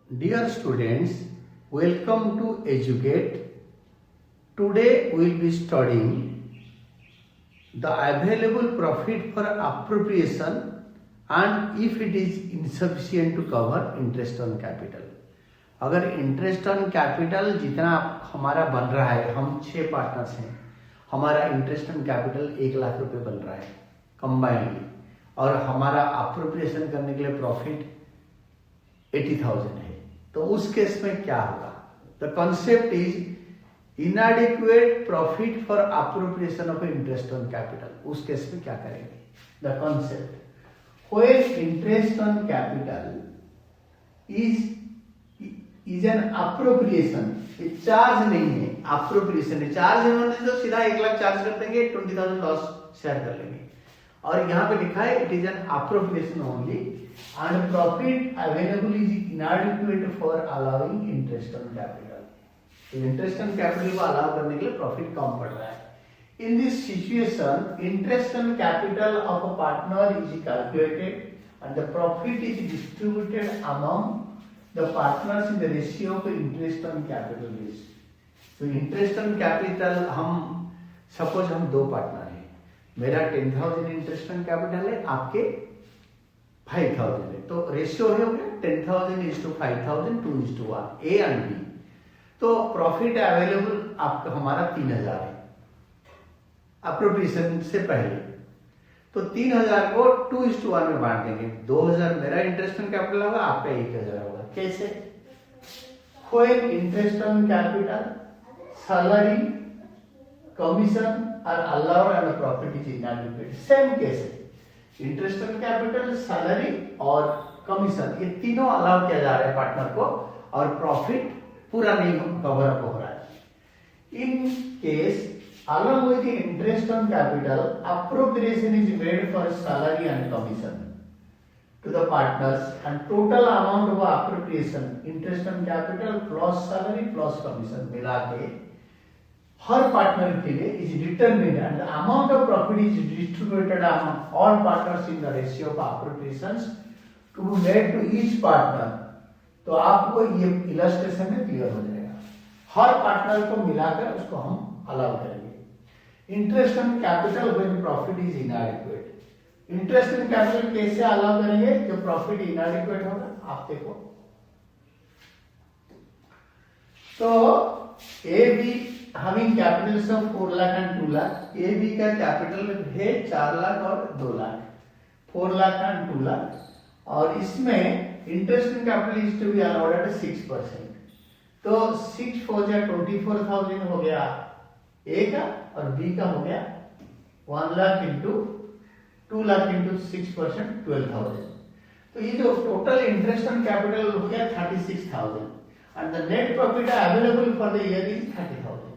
Dear students, welcome to Educate. Today we will be studying the available profit for appropriation and if it is insufficient to cover interest on capital. अगर interest on capital जितना हमारा बन रहा है, हम 6 partners हैं, हमारा interest on capital 1 lakh रुपए बन रहा है कंबाइंडली, और हमारा अप्रोप्रिएशन करने के लिए प्रॉफिट 80,000 है, तो उस केस में क्या होगा? The concept is इनएडिक्वेट profit for appropriation of interest on capital. उस केस में क्या करेंगे? The concept when interest on capital is an appropriation, charge नहीं है, अप्रोप्रिएशन है। चार्ज है तो सीधा 1 लाख चार्ज कर देंगे, 20,000 लॉस शेयर कर लेंगे, और यहाँ पे लिखा है it is an appropriation only and profit available is इनएडिक्वेट for allowing interest on capital. तो इंटरेस्ट ऑन कैपिटल को अलाउ करने के लिए प्रॉफिट कम पड़ रहा है। In this situation interest on capital of a partner is calculated and the profit is distributed among the partners in the ratio of interest on capital is. So interest on capital, हम suppose हम 2 partner हैं, मेरा 10,000 interest on capital है, आपके 5,000 है, तो ratio है हो गया 10,000 is to 5,000 2 is to 1, A and B. तो प्रॉफिट अवेलेबल आपका हमारा 3,000 है अप्रोप्रिएशन से पहले, तो 3,000 को 2:1 में बांट देंगे। 2,000 मेरा इंटरेस्ट ऑन कैपिटल होगा, आपका 1,000 होगा। कैसे? When interest on capital, salary, commission are allowed and profit is inadequate. Same case है, इंटरेस्ट ऑन कैपिटल, सैलरी और कमीशन, ये तीनों अलाउ किया जा रहा है पार्टनर को, और प्रॉफिट पूरा नहीं कवर अप हो रहा है। In case along with the interest on capital, appropriation is made for salary and commission to the partners, and total amount of appropriation, interest on capital plus salary plus commission मिला के हर partner के लिए is determined and the amount of profit is distributed among all partners in the ratio of appropriations to be made to each partner। तो आपको ये illustration में clear हो जाएगा, हर पार्टनर को मिलाकर उसको हम अलाउ करेंगे। Interest on capital when profit is inadequate. Interest on capital कैसे अलाउ करेंगे? जब प्रॉफिट इनएडिक्वेट होगा, आप देखो। तो A B having capitals of 4 lakh and 2 lakh, A B का कैपिटल है 4 लाख और 2 लाख, 4 लाख एंड 2 लाख, और इसमें interest on capital is to be allowed at 6%। तो 6 4 जा 24,000 हो गया ए का, और बी का हो गया 1 लाख इंटू 2 लाख इंटू 6% 12,000। तो ये जो टोटल इंटरेस्ट ऑन कैपिटल हो गया 36,000 and the net profit available for the year is 30,000।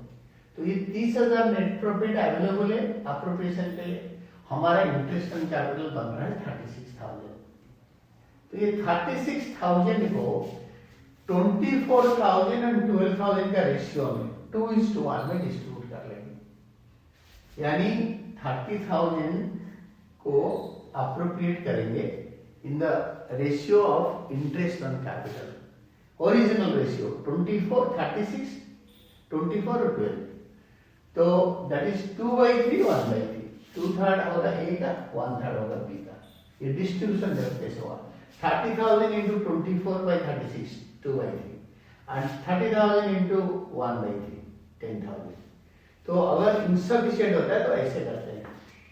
तो ये 30,000 नेट प्रॉफिट अवेलेबल है अप्रोप्रिएशन के लिए, हमारा इंटरेस्ट ऑन कैपिटल बन रहा है 36,000। तो ये 36,000 को 24,000 और 12,000 का रेशियो में 2:1 में डिस्ट्रीब्यूट कर लेंगे, यानी 30,000 को अप्रोप्रिएट करेंगे in the ratio of interest on capital, original ratio 24 36 24 और 12, तो दैट इज 2/3 1/3, 2/3 होगा ए का, 1/3 होगा बी का। ये डिस्ट्रीब्यूशन जब कैसे हुआ? 30,000 इंटू 24/36 2/3 एंड 30,000 इंटू 1/3 10,000। तो अगर इनसफिशिएंट होता है तो ऐसे करते हैं।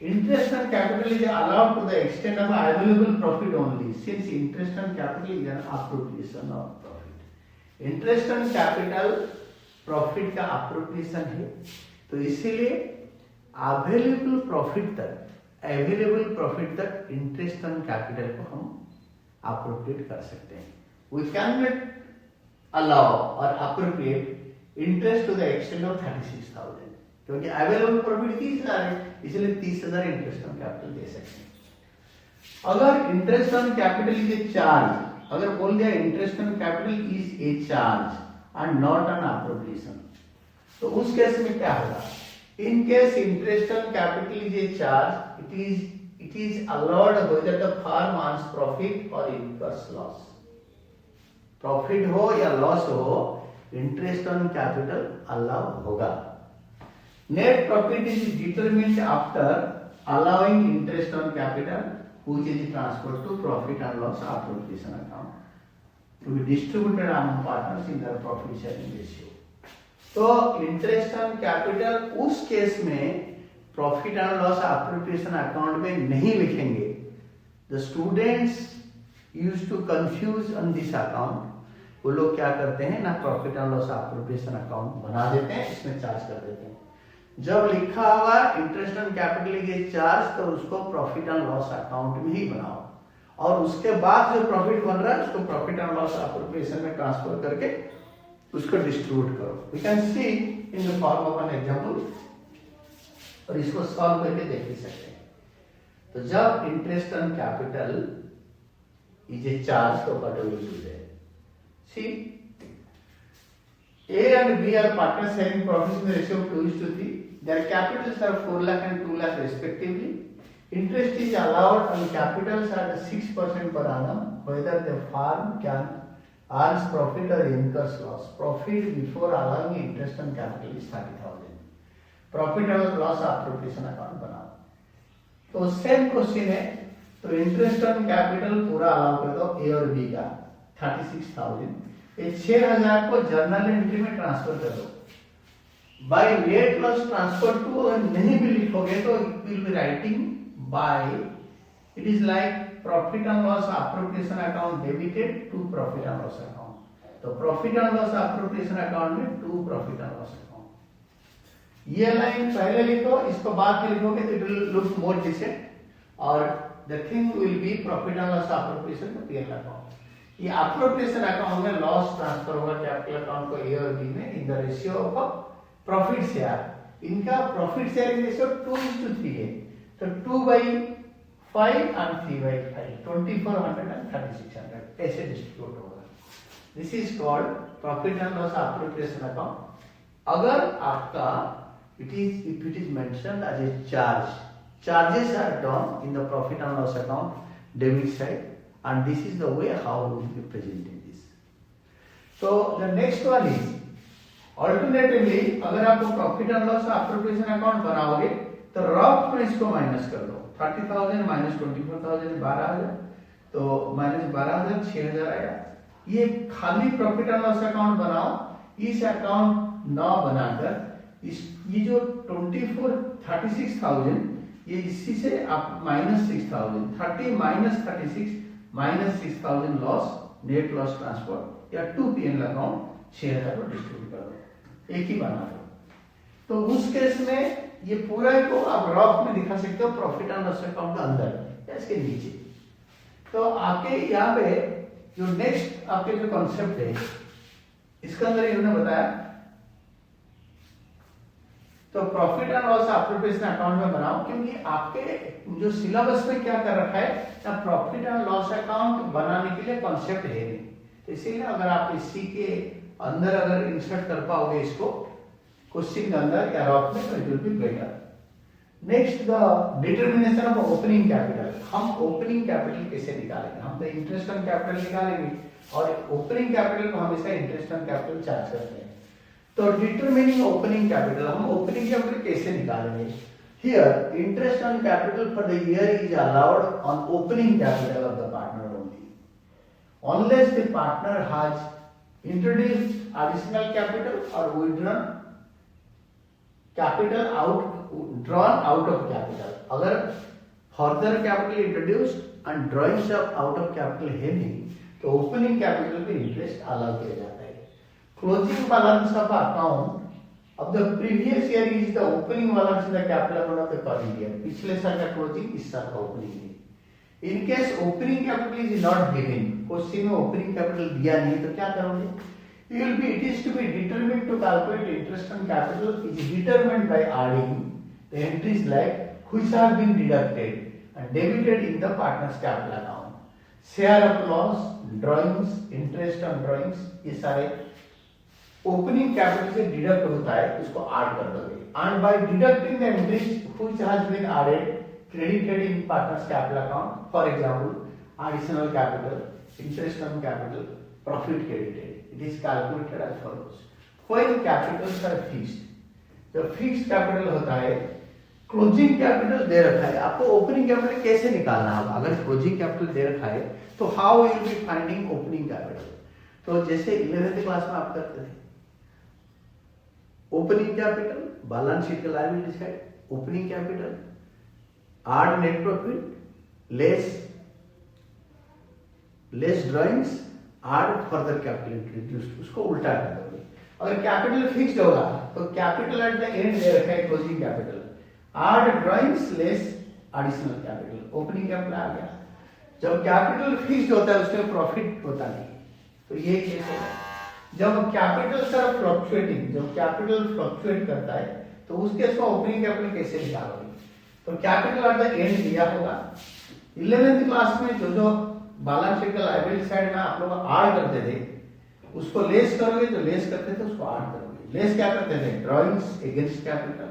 Interest on capital is allowed to the extent of available profit only since interest on capital is an appropriation of profit. Interest on capital profit का अप्रोप्रिएशन है, तो इसीलिए अवेलेबल प्रॉफिट तक इंटरेस्ट ऑन कैपिटल को हम appropriate कर सकते हैं। वी कैन नॉट अलाउ और appropriate interest to the extent of 36,000, क्योंकि अवेलेबल प्रॉफिट 30,000 है, इसलिए 30,000 इंटरेस्ट ऑन कैपिटल दे सकते हैं। अगर interest on capital is a charge, अगर बोल दिया interest on capital is a charge and not an appropriation, तो उस केस में क्या होगा? In case interest on capital is a charge, it is allowed whether the firm earns profit or incurs loss। Profit हो या loss हो, interest on capital allow होगा। Net profit is determined after allowing interest on capital which is transferred to profit and loss appropriation account to be distributed among partners in their profit sharing ratio। तो interest on capital उस case में profit and loss appropriation account में नहीं लिखेंगे। The students used to confuse on this account. वो लोग क्या करते हैं ना, profit and loss appropriation account बना देते हैं, इसमें चार्ज कर देते हैं। जब लिखा होगा इंटरेस्ट ऑन कैपिटल के चार्ज, तो उसको प्रॉफिट एंड लॉस अकाउंट में ही बनाओ, और उसके बाद जो प्रॉफिट बन रहा है उसको प्रॉफिट एंड लॉस एप्रोप्रिएशन में ट्रांसफर करके उसको डिस्ट्रीब्यूट करो। We can see in the form of an example, और इसको सॉल्व करके देख भी सकते हैं। तो जब interest on capital is a charge, तो what will do there? C, A and B are partners having profits in the ratio of 2:3. Their capitals are 4 lakh and 2 lakh respectively. Interest is allowed on capitals at 6% per annum, whether the firm can earns profit or incurs loss. Profit before allowing interest on capital is 30,000. Profit और loss appropriation account बनाओ। तो same question है, तो interest on capital पूरा allow कर दो A और B का 36,000। ये 6,000 को जर्नल एंट्री में ट्रांसफर कर दो। By net loss transfer to, अगर नहीं भी लिखोगे तो it will be writing by, it is like profit and loss appropriation account debited to profit and loss account. तो profit and loss appropriation account में to profit and loss account. ये line पहले लिखो, इसको बाद में लिखोगे तो it will look more decent, और the thing will be profit and loss appropriation का पीएल अकाउंट। ये एप्रोप्रिएशन अकाउंट में लॉस ट्रांसफर होगा कैपिटल अकाउंट को ए और बी में in the ratio of profit share. इनका प्रॉफिट शेयरिंग रेशियो 2:3 है, तो 2/5 एंड 3/5, 2400 एंड 3600 ऐसे डिस्ट्रीब्यूट होगा। This is called profit and loss appropriation account. अगर आपका it is mentioned as a charge, charges are done in the profit and loss account debit side, and this is the way how we will be presenting this। So the next one is alternatively, अगर आपको profit and loss appropriation account बनाओगे तो rough में इसको minus कर दो। 30,000 minus 24,000 12,000, तो minus 12,000 6,000 आया। ये खाली प्रॉफिट एंड लॉस अकाउंट बनाओ। इस अकाउंट न बनाकर ये जो 36,000 ये इसी से आप minus 6,000, 30 minus 36 minus 6,000 loss, net loss transfer या 2 पीएल अकाउंट 6,000 को डिस्ट्रीब्यूट कर दो, एक ही बना दो। तो उस केस में ये पूरा को आप रफ में दिखा सकते हो प्रॉफिट एंड लॉस अकाउंट के अंदर या इसके नीचे। तो आपके यहाँ पे जो नेक्स्ट आपके जो कॉन्सेप्ट है इसके अंदर इन्होंने बताया, तो profit and loss appropriation account में बनाओ, क्योंकि आपके जो सिलेबस में क्या कर रखा है ना, प्रॉफिट एंड लॉस अकाउंट बनाने के लिए कॉन्सेप्ट है नहीं। तो इसीलिए अगर आप इसी के अंदर अगर इंसर्ट कर पाओगे इसको क्वेश्चन के अंदर या रफ में, तो it will be better. Next the determination of opening capital. हम ओपनिंग कैपिटल कैसे निकालेंगे? हम तो इंटरेस्ट ऑन कैपिटल निकालेंगे, और ओपनिंग कैपिटल को हमेशा इंटरेस्ट ऑन कैपिटल चार्ज करते हैं। तो डिटरमिनिंग ओपनिंग कैपिटल, हम ओपनिंग कैपिटल कैसे निकालेंगे? Here interest on capital for the year is allowed on opening capital of the partner only, unless the partner has introduced additional capital or withdrawn capital drawn out of capital। अगर further capital introduced and drawings out of capital है नहीं, तो opening capital पे interest allow किया जाता है। Closing balance of account of the previous year is the opening balance in the capital account of the current year. पिछले साल का क्लोजिंग इस साल का ओपनिंग है। In case opening capital is not given, question में ओपनिंग कैपिटल दिया नहीं, तो क्या करोगे? You will be, it is to be determined to calculate interest on capital is determined by adding the entries like which have been deducted and debited in the partner's capital account, share of loss, drawings, interest on drawings, ये सारे opening capital से deduct होता है, इसको add कर दोगे। And by deducting the entries which has been added credited in partner's capital account, for example, additional capital, interest on capital, profit credited. It is calculated as follows. When capitals are fixed, जब fixed capital होता है, closing capital दे रखा है, आपको opening capital कैसे निकालना होगा? अगर क्लोजिंग कैपिटल दे रखा है तो how will be finding opening capital? तो जैसे 11th क्लास में आप करते थे, ओपनिंग कैपिटल बैलेंस शीट का liability side, opening capital are net profit less drawings are further capital introduced, उसको उल्टा कर दोगे। अगर कैपिटल फिक्स्ड होगा तो कैपिटल एट द एंड दे रखा है closing capital, are drawings less additional capital, opening capital आ गया। जब कैपिटल फिक्स्ड होता है उसमें प्रॉफिट होता नहीं, तो ये केस है। जब कैपिटल आर फ्लक्चुएटिंग, जब कैपिटल फ्लक्चुएट करता है तो उस केस में ओपनिंग कैपिटल कैसे निकालोगे? तो कैपिटल एट द एंड दिया होगा। 11th क्लास में जो बैलेंस शीट का लायबिलिटी साइड में आप लोग आर करते थे, उसको लेस करोगे, जो लेस करते थे उसको आर करोगे। लेस क्या करते थे? Drawings against capital,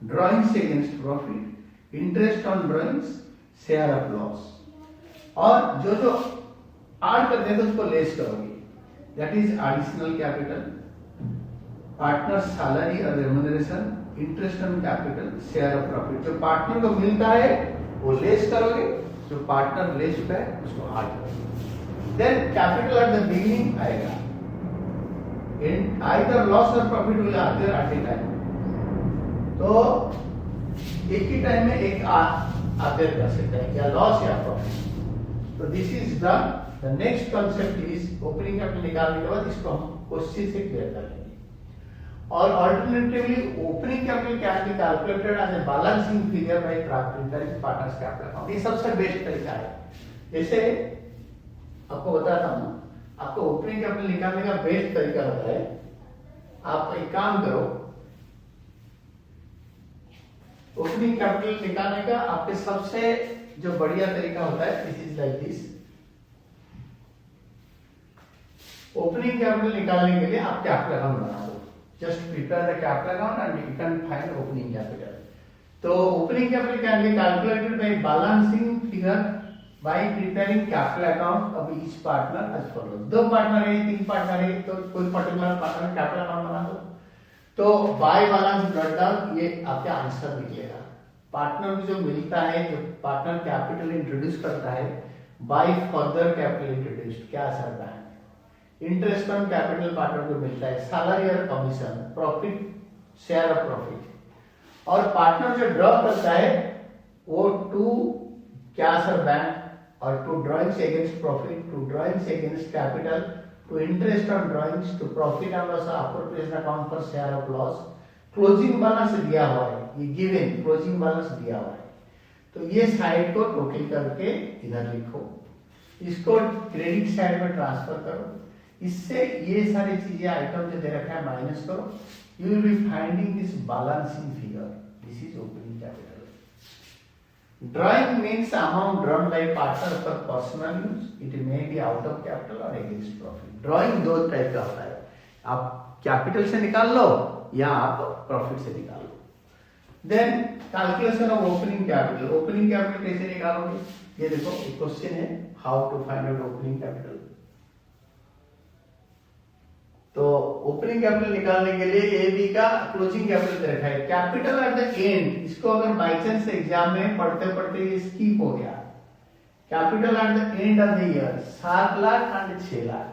drawings against profit, interest on drawings, share of loss. और जो आर करते थे उसको लेस करोगे, that is additional capital, partner salary और remuneration, interest on capital, share of profit. जो पार्टनर को मिलता है वो लेस करोगे, जो पार्टनर लेस होता है उसको आर करोगे। Then capital at the beginning आएगा, आइदर लॉस और प्रॉफिट विल आते एट ए टाइम, तो एक ही टाइम में एक आते कर सकता है, या लॉस या प्रॉफिट। तो this is the next concept is opening capital निकालने के बाद इसको हम क्वेश्चन से क्लियर कर लेंगे। और alternatively opening capital can be calculated as a balancing figure by preparing partners capital account. ये सबसे बेस्ट तरीका है। जैसे आपको बताता हूं, आपको ओपनिंग कैपिटल निकालने का बेस्ट तरीका होता है, आप एक काम करो, ओपनिंग कैपिटल निकालने का आपके सबसे जो बढ़िया तरीका होता है, this is like this. Opening capital निकालने के लिए आप कैपिटल अकाउंट बना दो, just prepare the capital account and you can find opening capital. तो opening capital can be calculated by balancing figure by preparing capital account of each partner as follows. 2 partner है, 3 partner है, तो कोई particular partner capital account बना दो। तो bye balance brought down ये आपका आंसर निकलेगा। पार्टनर को जो मिलता है, जो पार्टनर कैपिटल इंट्रोड्यूस करता है, बाय फर्दर कैपिटल इंट्रोड्यूस्ड क्या असर है? इंटरेस्ट ऑन कैपिटल पार्टनर को मिलता है, सैलरी और commission, profit, share of profit. और पार्टनर जो ड्रॉ करता है वो टू कैश और बैंक, और to drawings against profit, to drawings against capital, to interest on drawings, to profit and loss appropriation account for share of loss. Closing balance दिया हुआ है, ये गिवन क्लोजिंग बैलेंस दिया हुआ है। तो ये साइड को टोटल करके इधर लिखो, इसको क्रेडिट साइड में ट्रांसफर करो, इससे ये सारी चीजें आइटम जो दे रखा है माइनस करो, you will be finding this balancing figure. This is opening capital. Drawing means amount drawn by partner for personal use. It may be out of capital or against profit. Drawing दो type का होता है, आप capital से निकाल लो या आप profit से निकाल लो। Then calculation of opening capital. Opening capital कैसे निकालोगे? ये देखो एक क्वेश्चन है, how to find out opening capital. तो ओपनिंग कैपिटल निकालने के लिए ए बी का क्लोजिंग कैपिटल दे रखा है, कैपिटल एट द एंड। इसको अगर बाई चांस एग्जाम में पढ़ते पढ़ते ये स्किप हो गया, capital at the end of the year 7 lakh and 6 lakh.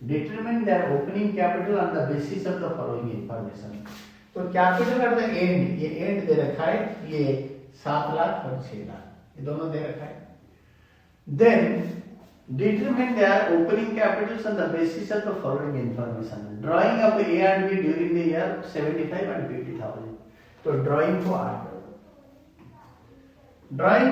Determine their opening capital on the basis of the following information. तो कैपिटल एट द एंड, ये एंड दे रखा है, ये 7 लाख और 6 लाख, ये दोनों दे रखा है। Then determine their opening capitals on the basis of the following information. Drawing of A and B during the year 75 and 50,000. तो drawing को ऐड करो। ड्राइंग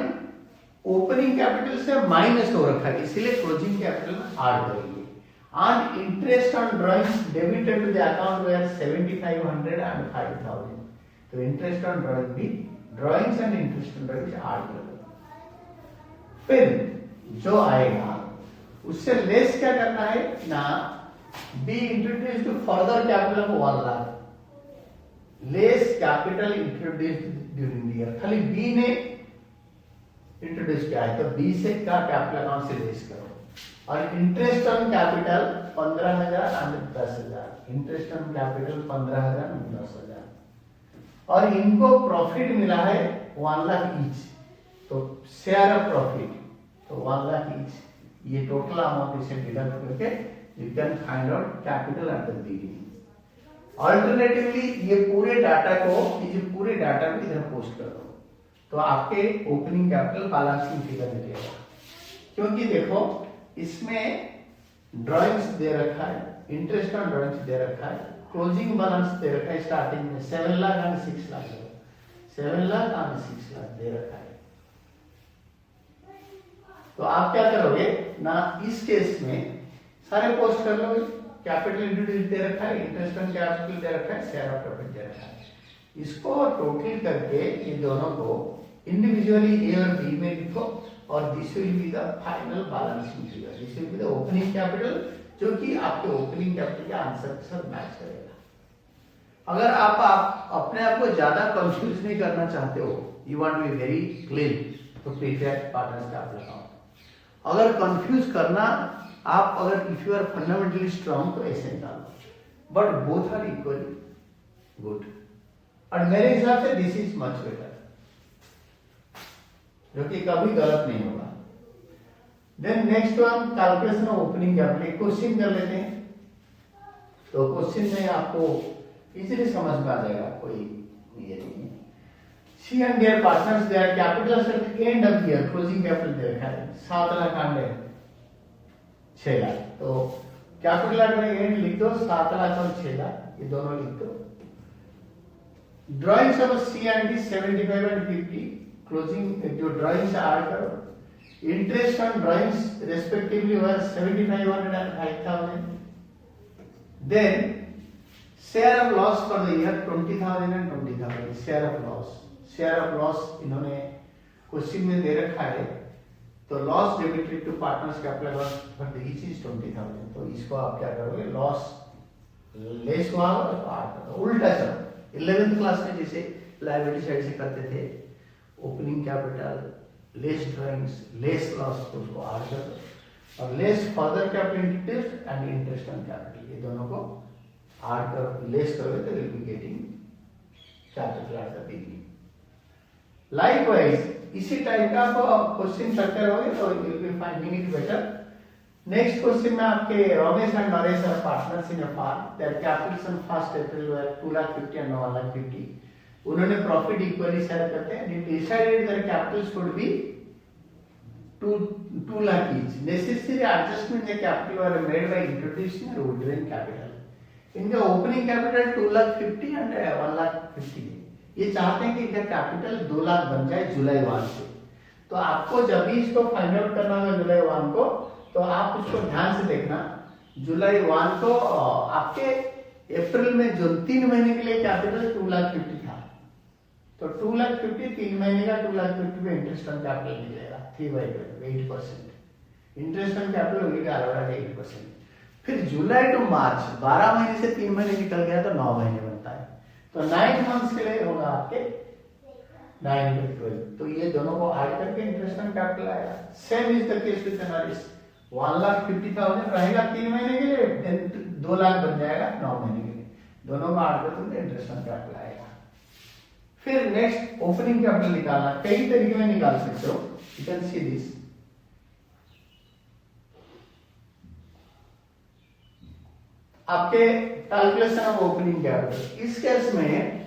ओपनिंग कैपिटल से माइनस हो रखा है, इसीलिए क्लोजिंग कैपिटल ऐड करेंगे। And interest on drawings debited to the account were 7,500 and 5,000. तो interest on drawing भी drawings and interest on drawings add कर दो। फिर जो आएगा उससे लेस क्या करना है ना, B introduce to further capital of 1 lakh, less capital introduce during the year. खाली बी ने इंट्रोड्यूस किया है तो बी से का कैपिटल अकाउंट से लेस करो। और इंटरेस्ट ऑन कैपिटल 15,000 और 10,000, इंटरेस्ट ऑन कैपिटल 15,000 और 10,000, और इनको प्रॉफिट मिला है 1 लाख ईच, तो शेयर ऑफ प्रॉफिट तो 1 लाख ईच, ये टोटल अमाउंट इसे डिडक्ट करके you can find out capital at the beginning. Alternatively ये पूरे डाटा को पूरे डाटा को इधर पोस्ट कर दो, तो आपके ओपनिंग कैपिटल बैलेंसिंग फिगर निकलेगा। क्योंकि देखो इसमें ड्राइंग्स दे रखा है, इंटरेस्ट ऑन ड्राइंग्स दे रखा है, क्लोजिंग बैलेंस दे रखा है, स्टार्टिंग में 7 लाख और 6 लाख, 7 लाख और 6 लाख दे रखा है। तो आप क्या करोगे ना, इस केस में सारे पोस्ट कर लोगे, कैपिटल इंट्रोड्यूस दे रखा है, इंटरेस्ट ऑन कैपिटल दे रखा है, शेयर ऑफ प्रॉफिट दे रखा है, इसको टोटल करके ये दोनों को इंडिविजुअली ए और बी में लिखो, और this will be the final balancing figure, this will be the opening capital, जो कि आपके ओपनिंग कैपिटल के आंसर के साथ मैच करेगा। अगर आप अपने आप को ज्यादा कंफ्यूज नहीं करना चाहते हो, you want to be very clean, तो प्रिपेयर पार्टनर्स कैपिटल अकाउंट। अगर कंफ्यूज करना आप, अगर if you are fundamentally strong तो ऐसे निकालो, but both are equally good, और मेरे हिसाब से दिस इज मच बेटर, जो कि कभी गलत नहीं होगा। Then next one, calculation of opening capital, question कर लेते हैं। तो क्वेश्चन में आपको इजीली समझ में आ जाएगा, कोई ये नहीं है। C and their partners their capital at end of year, closing capital दे रखा है 7 लाख और 6 लाख, तो कैपिटल एट एंड लिख दो 7 लाख और 6 लाख, ये दोनों लिख दो। Drawings of C and D 75 and 50, closing जो ड्राइंग्स ऐड करो। Interest on drawings respectively were 7,500 and 5,000। Then share of loss for the year 20,000 and 20,000, share of loss, share of loss इन्होंने क्वेश्चन में दे रखा है, तो loss debited to partners capital loss for the each is 20,000, तो इसको आप क्या करोगे, लॉस लेस हुआ उल्टा चलो, 11th क्लास में जैसे लायबिलिटी साइड से करते थे, opening capital less drawings less loss, तो उसको ऐड कर दो, और less further capital interest and interest on capital, ये दोनों को ऐड कर लेस करोगे तो will be getting capital at the beginning. Likewise इसी टाइप का आप क्वेश्चन करते रहोगे तो you will be finding it better. Next question में आपके Ramesh and Naresh are partners in a farm, their capitals on 1st April were 2,50,000 and 1,50,000, उन्होंने profit equally share करते हैं, they decided there Capitals should be 2 lakh each, necessary adjustment in capital were made by introducing withdrawing capital. इनका opening capital 2,50,000 and 1,50,000, ये चाहते हैं कि इनका capital 2 lakh बन जाए जुलाई 1 से, तो आपको जब भी इसको फाइंड आउट करना होगा जुलाई 1 को, तो आप उसको ध्यान से देखना, जुलाई 1 को आपके अप्रैल में जो 3 महीने के लिए कैपिटल 2,50,000 था, तो 2,50,000 3 महीने का 2,50,000 में इंटरेस्ट ऑन कैपिटल मिलेगा 3/12 8%, interest on capital will be around 8%। फिर जुलाई टू मार्च 12 महीने से 3 महीने निकल गया तो 9 महीने बनता है, तो 9 मंथ्स के लिए होगा आपके 9 into 12, तो ये दोनों को ऐड करके इंटरेस्ट ऑन कैपिटल आएगा। Same is the case with Naresh, 1,50,000 रहेगा 3 महीने के लिए, देन 2 लाख बन जाएगा 9 महीने के लिए, दोनों को ऐड करके इंटरेस्ट ऑन कैपिटल आएगा। फिर नेक्स्ट ओपनिंग कैपिटल निकालना, कई तरीके में निकाल सकते हो, यू कैन सी दिस। आपके कैलकुलेशन ऑफ ओपनिंग कैपिटल, इस केस में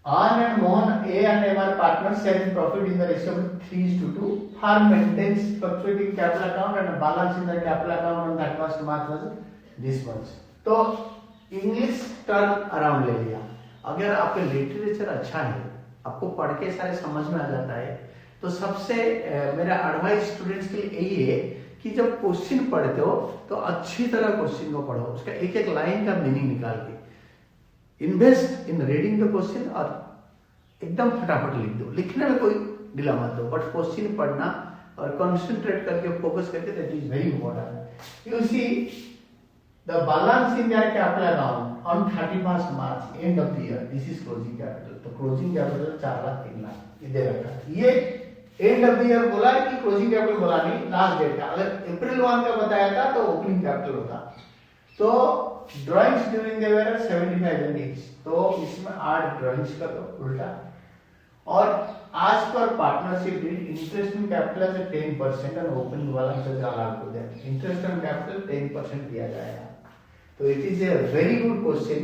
Anand and Mohan, A and M are partners sharing profit in the ratio of 3:2. Firm maintains fluctuating capital account and balance in the capital account on 31st March was this much. तो English term around ले लिया। अगर आपका literature अच्छा है, आपको पढ़ के सारे समझ में आ जाता है, तो सबसे मेरा एडवाइस स्टूडेंट्स के लिए यही है कि जब क्वेश्चन पढ़ते हो तो अच्छी तरह क्वेश्चन को पढ़ो, उसका एक एक लाइन का मीनिंग निकाल के invest in reading the question, और एकदम फटाफट लिख दो, लिखने में कोई ढीला मत दो, बट क्वेश्चन पढ़ना और कंसंट्रेट करके फोकस करके, that is very important. You see the balance in their capital account on 31st March and of the year, this is closing capital, तो क्लोजिंग कैपिटल 4,03,00,000 दे रखा है। ये एंड ऑफ द ईयर बोला कि closing capital बोला नहीं, last date का। अगर अप्रैल 1 का बताया था तो ओपनिंग कैपिटल होता। तो drawings during the year 75 units, तो इसमें 8 ड्राइंग्स कर दो उल्टा। और आज पर partnership deed interest on capital से 10% और ओपनिंग वाला से ज्यादा को दे, इंटरेस्ट ऑन कैपिटल 10% दिया जाएगा। तो it is a very good question.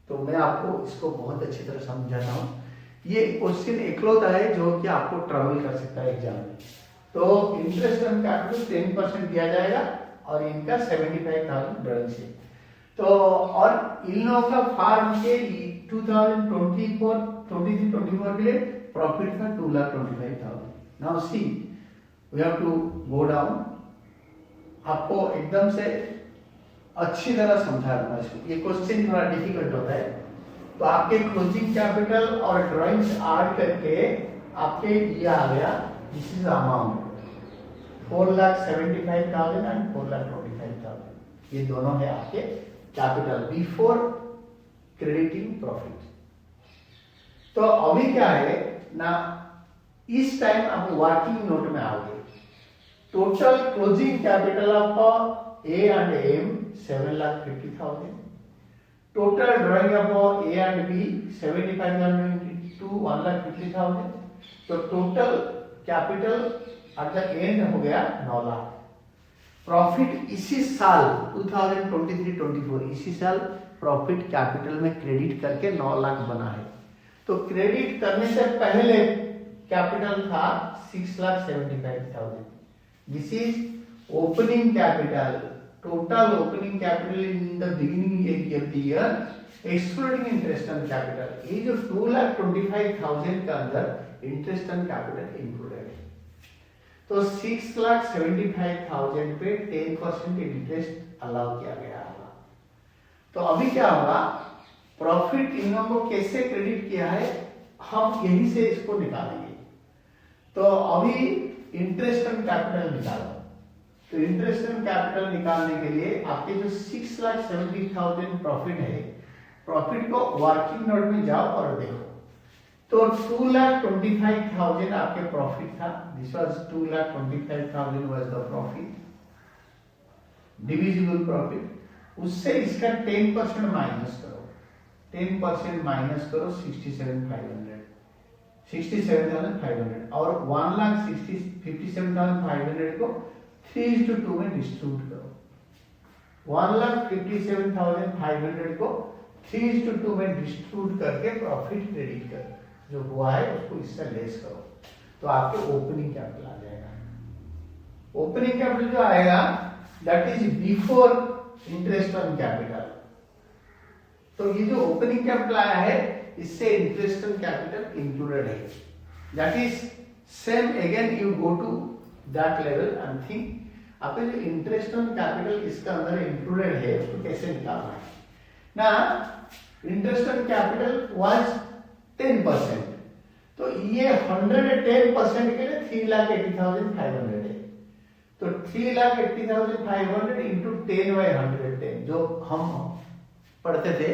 तो मैं आपको इसको बहुत अच्छी तरह समझाता हूँ। ये क्वेश्चन एकलौता है जो कि आपको ट्रबल कर सकता है एग्जाम में। तो इंटरेस्ट ऑन कैपिटल 10% दिया जाएगा और इनका 75,000 ड्राइंग्स है। तो और इन लोगों का फार्म के 2023-24 के लिए प्रॉफिट था 2,25,000। Now see we have to go down. आपको एकदम से अच्छी तरह समझा दूंगा इसको। ये क्वेश्चन थोड़ा डिफिकल्ट होता है। तो आपके क्लोजिंग कैपिटल और ड्राइंग्स ऐड करके आपके ये आ गया, दिस इज अमाउंट 4,75,000 एंड 4,25,000। ये दोनों है आपके कैपिटल बिफोर क्रेडिटिंग प्रॉफिट। तो अभी क्या है ना, इस टाइम आप वर्किंग नोट में आओगे। Total closing capital of A and M 7,50,000। Total drawing of A and B 75,000 into 1,50,000। तो total capital at the end हो गया 9 लाख। प्रॉफिट इसी साल 2023-24 इसी साल प्रॉफिट कैपिटल में क्रेडिट करके 9 लाख बना है। तो क्रेडिट करने से पहले कैपिटल था 6,75,000। This is opening capital, total opening capital in the beginning of the year excluding interest on capital. ये जो 2,25,000 का अंदर इंटरेस्ट ऑन कैपिटल इंक्लूडेड है। तो 6,75,000 पे 10% इंटरेस्ट अलाउ किया गया होगा। तो अभी क्या होगा, प्रॉफिट इन लोगों को कैसे क्रेडिट किया है हम यहीं से इसको निकालेंगे। तो अभी इंटरेस्ट ऑन कैपिटल निकालो। तो इंटरेस्ट ऑन कैपिटल निकालने के लिए आपके जो 6,70,000 प्रॉफिट है, प्रॉफिट को वर्किंग नोट में जाओ और देखो। तो 2,25,000 आपके प्रॉफिट था। This was 2,25,000 was the profit, divisible profit. उससे इसका 10% माइनस करो। 10% माइनस करो 67,500 और 1,57,500 को 3:2 में डिस्ट्रीब्यूट करो। 1,57,500 को 3:2 में डिस्ट्रीब्यूट करके प्रॉफिट क्रेडिट करो। जो हुआ है उसको इससे लेस करो तो आपके ओपनिंग कैपिटल आ जाएगा। ओपनिंग कैपिटल जो आएगा that is before interest on capital. तो ये जो ओपनिंग कैपिटल आया है इससे इंटरेस्ट ऑन कैपिटल इंक्लूडेड है। That is same again you go to that level and think आपके जो इंटरेस्ट ऑन कैपिटल इसका अंदर इंक्लूडेड है उसको कैसे निकालना है ना। Interest on capital was 10%। तो ये 110% के लिए 3,80,500 है। तो 3,80,500 इंटू 10/110 जो हम पढ़ते थे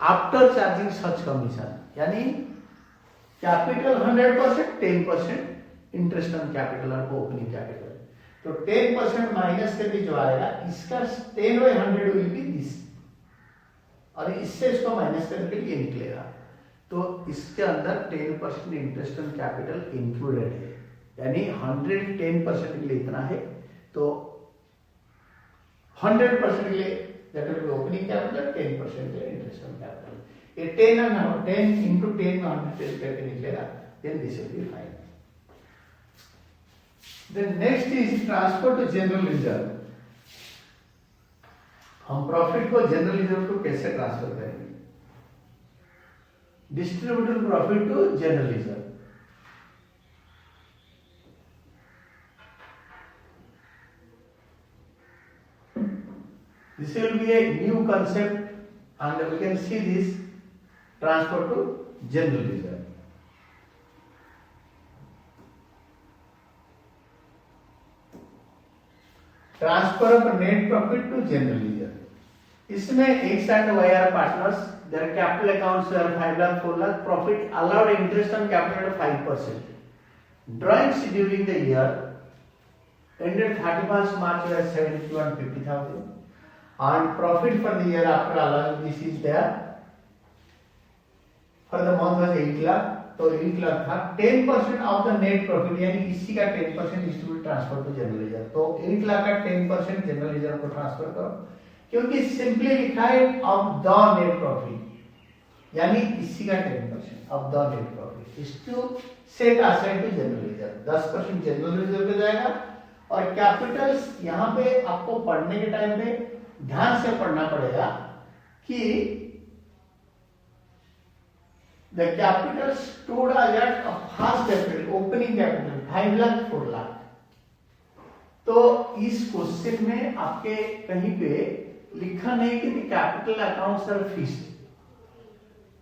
आफ्टर चार्जिंग सच कमीशन, यानी कैपिटल 100% 10% इंटरेस्ट ऑन कैपिटल और ओपनिंग कैपिटल। तो 10% माइनस करके जो आएगा इसका 10/100 विल बी दिस, और इससे इसको माइनस करके ये निकलेगा। तो इसके अंदर 10% इंटरेस्ट ऑन कैपिटल इंक्लूडेड है, यानी 110% के लिए इतना है। तो 100% के लिए that will be opening capital, 10% के लिए इंटरेस्ट ऑन कैपिटल। ये 10 into 10 100 करके निकलेगा। Then this will be fine. Then next is transfer to general reserve. हम प्रॉफिट को जनरल रिजर्व को कैसे ट्रांसफर करेंगे? Distributed profit to general reserve. This will be a new concept and we can see this transfer to general reserve. Transfer of net profit to general reserve. इसमें X and Y are partners. Their capital accounts were 5 lakh, 4 lakh. Profit allowed interest on capital at 5%. Drawings during the year ended 31st March were 71,50,000 and profit for the year after allowing this is there for the month was 8 lakh, तो 8 लाख था। 10% of the net profit यानी इसी का 10% distribute transfer to general reserve, तो 8 लाख का 10% general reserve को transfer करो, क्योंकि सिंपली लिखा है ऑफ द नेट प्रॉफिट यानी इसी का 10% of the net profit is to set aside to general reserve. 10% general reserve पे जाएगा और कैपिटल्स यहाँ पे आपको पढ़ने के टाइम पे ध्यान से पढ़ना पड़ेगा कि the capital stood as at a first capital opening capital 5 lakh 4 lakh. तो इस क्वेश्चन में आपके कहीं पे लिखा नहीं कि कैपिटल अकाउंट्स आर फिक्स्ड,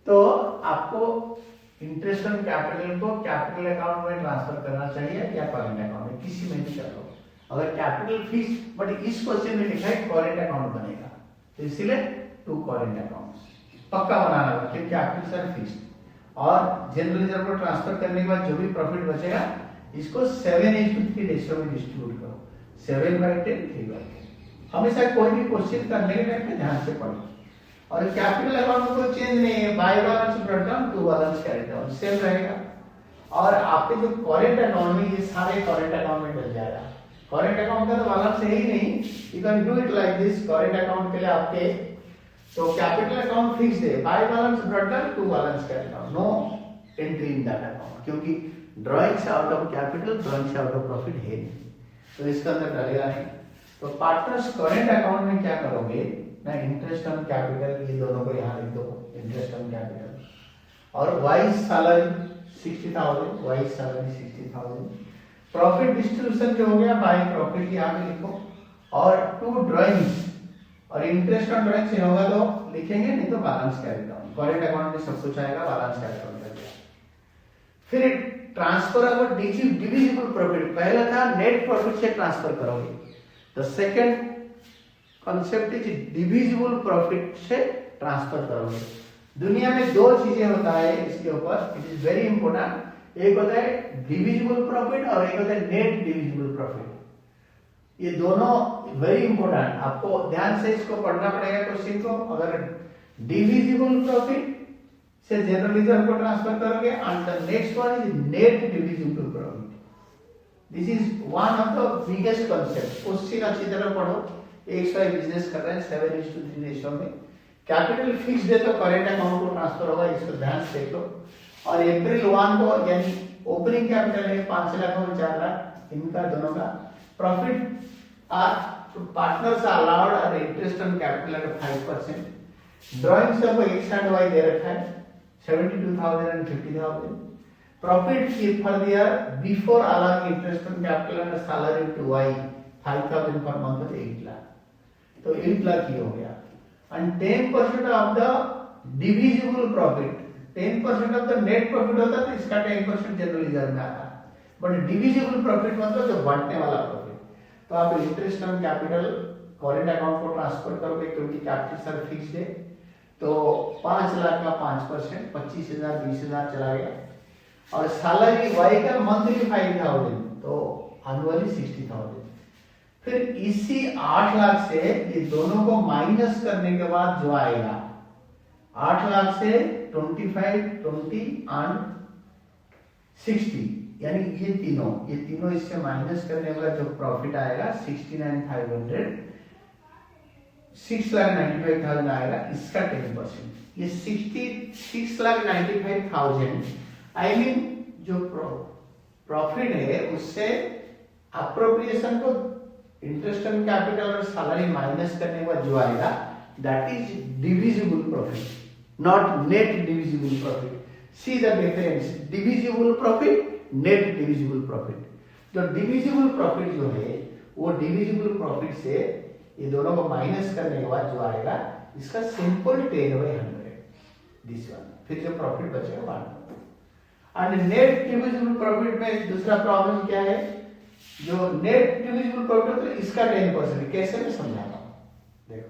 तो आपको इंटरेस्ट ऑन कैपिटल को कैपिटल अकाउंट में ट्रांसफर करना चाहिए या करंट अकाउंट में, किसी में भी कर लो। अगर कैपिटल फिक्स्ड बट इस क्वेश्चन में लिखा है करंट अकाउंट बनेगा, तो इसीलिए 2 करंट अकाउंट्स पक्का बनाना होगा क्योंकि कैपिटल आर फिक्स्ड। और जनरल रिजर्व को ट्रांसफर करने के बाद जो भी प्रॉफिट बचेगा इसको 7:3 रेशियो में डिस्ट्रीब्यूट करो, 7/10 3/10। हमेशा कोई भी क्वेश्चन करने के टाइम पे ध्यान से पढ़ो। और कैपिटल अकाउंट में कोई चेंज नहीं है, by balance brought down to balance carry down same रहेगा। और आपके जो करेंट अकाउंट में ये सारे करेंट अकाउंट में डल जाएगा। करेंट अकाउंट का तो बैलेंस है ही नहीं, you can do it like this. Current account के लिए आपके तो कैपिटल अकाउंट फिक्स्ड है, by balance brought down to balance carry down, no entry in that account, क्योंकि drawings out of capital drawings out of profit है नहीं, तो इसका अंदर डलेगा नहीं। तो पार्टनर्स करेंट अकाउंट में क्या करोगे ना, इंटरेस्ट ऑन कैपिटल ये दोनों को यहाँ लिख दो, इंटरेस्ट ऑन कैपिटल और wise salary 60,000, wise salary 60,000। Profit distribution जो हो गया बाय प्रॉफिट यहाँ पे लिखो और 2 ड्राइंग्स और इंटरेस्ट ऑन ड्राइंग्स से होगा तो लिखेंगे, नहीं तो balance carry down. Current account में सब कुछ आएगा, बैलेंस कैरी डाउन कर दिया। फिर ट्रांसफर ऑफ डिविजिबल प्रॉफिट, पहला था नेट प्रॉफिट से ट्रांसफर करोगे, the second concept is divisible profit से ट्रांसफर करोगे। दुनिया में 2 चीजें होता है इसके ऊपर, इट इज वेरी इंपॉर्टेंट। एक होता है डिविजिबल प्रॉफिट और एक होता है नेट डिविजिबल प्रॉफिट। ये दोनों वेरी इंपॉर्टेंट, आपको ध्यान से इसको पढ़ना पड़ेगा क्वेश्चन को। अगर डिविजिबल प्रॉफिट से जनरल रिजर्व को ट्रांसफर करोगे and the next one is net divisible profit, this is one of the biggest concept. Question अच्छी तरह पढ़ो, एक साथ बिजनेस कर रहे हैं 7:3 रेशियो में। कैपिटल फिक्स्ड है तो करेंट अकाउंट को ट्रांसफर होगा, इसको ध्यान से देख लो। और अप्रैल 1 को यानी ओपनिंग कैपिटल है 5 लाख और 4 लाख, इनका दोनों का प्रॉफिट पार्टनर्स आर अलाउड और interest on capital eight 5%। Drawing सब एक साइड वाई दे रखा है 72,000 and 50,000। Profit for the year before allowing interest on capital and salary to Y 5,000 per month 8 lakh, तो 8 लाख ही हो गया। And 10% of the divisible profit, 10% of the net profit होता है तो इसका 10% जनरल रिजर्व में आता है, बट डिविजिबल प्रॉफिट मतलब जो बांटने वाला प्रॉफिट, तो आप interest on capital current account को ट्रांसफर करोगे क्योंकि कैपिटल सर फिक्स्ड है, तो 5 लाख का 5% 25,000 20,000 चला गया। और सैलरी वाई का मंथली 5,000 तो एनुअली 60,000। फिर इसी 8 लाख से ये दोनों को माइनस करने के बाद जो आएगा 8 लाख से 25 20 एंड 60 यानी ये तीनों इससे माइनस करने के बाद जो प्रॉफिट आएगा 69,500 6,95,000 आएगा, इसका 10%। ये 6,95,000 आई मीन जो प्रॉफिट है उससे अप्रोप्रिएशन को इंटरेस्ट ऑन कैपिटल और सैलरी माइनस करने के बाद जो आएगा that is divisible profit, not net divisible profit. See the difference, divisible profit net divisible profit. जो डिविजिबल प्रॉफिट जो है वो डिविजिबल प्रॉफिट से ये दोनों को माइनस करने के बाद जो आएगा इसका सिंपल 10/100 दिस वन। फिर जो प्रॉफिट बचेगा बांट। एंड नेट डिविजिबल प्रॉफिट में दूसरा प्रॉब्लम क्या है, जो नेट डिविजिबल प्रॉफिट तो इसका 10%, कैसे मैं समझाता हूं, देखो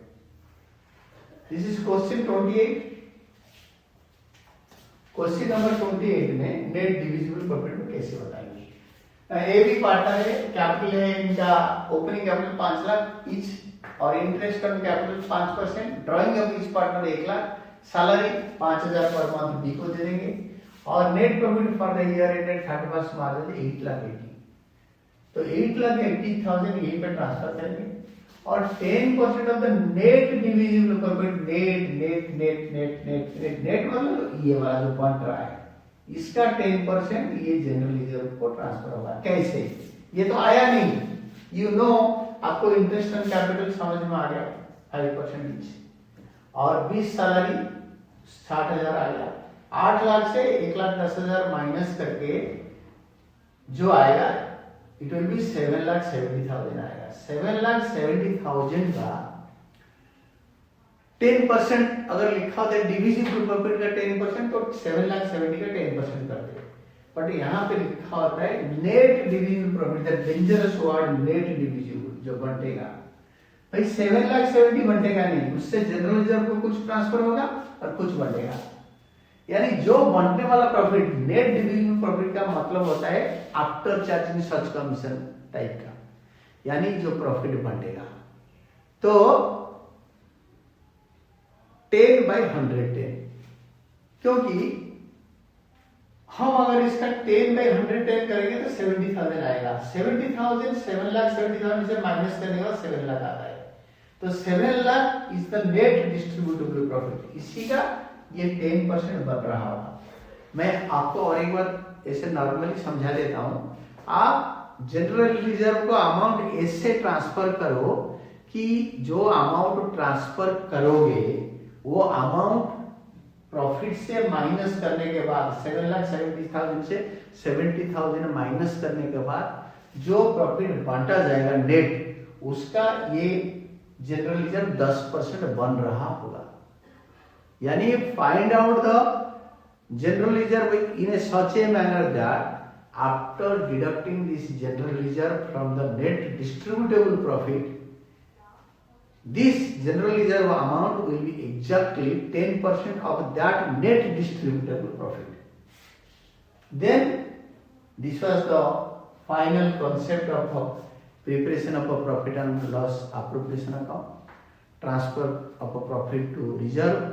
this is question 28। Question number 28 में नेट डिविजिबल प्रॉफिट में कैसे बताएंगे। ए भी पार्टनर है, कैपिटल है इनका, ओपनिंग कैपिटल 5 लाख ईच और interest on capital 5%, drawing of each partner 1 lakh, salary 5000 per month B को दे देंगे और net profit for the year ended 31 March 8,80,000। तो 8,80,000 यहीं पे ट्रांसफर करेंगे और 10% of the net divisible profit, net net net net net net net मतलब ये वाला जो बन रहा है इसका 10% ये जनरल रिजर्व को ट्रांसफर होगा। कैसे? ये तो आया नहीं, यू नो, आपको इंटरेस्ट ऑन कैपिटल समझ में आ गया 5% ईच और 20 सैलरी 60,000 आ गया। 8 लाख से 1,10,000 माइनस करके जो आएगा इट विल बी 7,70,000 आएगा। 7,70,000 का 10% अगर लिखा होता है डिविजिबल प्रॉफिट का 10% तो 7,70,000 का 10% करते हैं, बट यहाँ पे लिखा होता है net divisible profit, the dangerous word net divisible जो बंटेगा। भाई 7,70,000 बंटेगा नहीं, उससे जनरल रिजर्व को कुछ ट्रांसफर होगा और कुछ बंटेगा, यानी जो बंटने वाला प्रॉफिट नेट डिविजिबल प्रॉफिट का मतलब होता है आफ्टर चार्जिंग सच कमीशन टाइप का, यानी जो प्रॉफिट बंटेगा। तो 10/110, क्योंकि हम अगर इसका 10/110 करेंगे तो 70,000 आएगा। 70,000 7,70,000 से माइनस करने के बाद 7 लाख आता है, तो 7 lakh is the net distributable profit, इसी का ये 10% बन रहा होगा। मैं आपको और एक बार ऐसे नॉर्मली समझा देता हूं। आप जनरल रिजर्व को अमाउंट ऐसे ट्रांसफर करो कि जो अमाउंट ट्रांसफर करोगे वो अमाउंट प्रॉफिट से माइनस करने के बाद 7,70,000 से 70,000 माइनस करने के बाद जो प्रॉफिट बांटा जाएगा नेट, उसका ये जनरल रिजर्व 10% बन रहा होगा। यानी find out the general reserve in A such a manner that after deducting this general reserve from the net distributable profit, this general reserve amount will be exactly 10% of that net distributable profit. Then this was the final concept of preparation of a profit and loss appropriation account, transfer of a profit to reserve,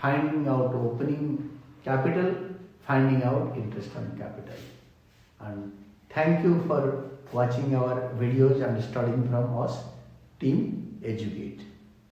finding out opening capital, finding out interest on capital. And thank you for watching our videos and studying from us, Team Educate.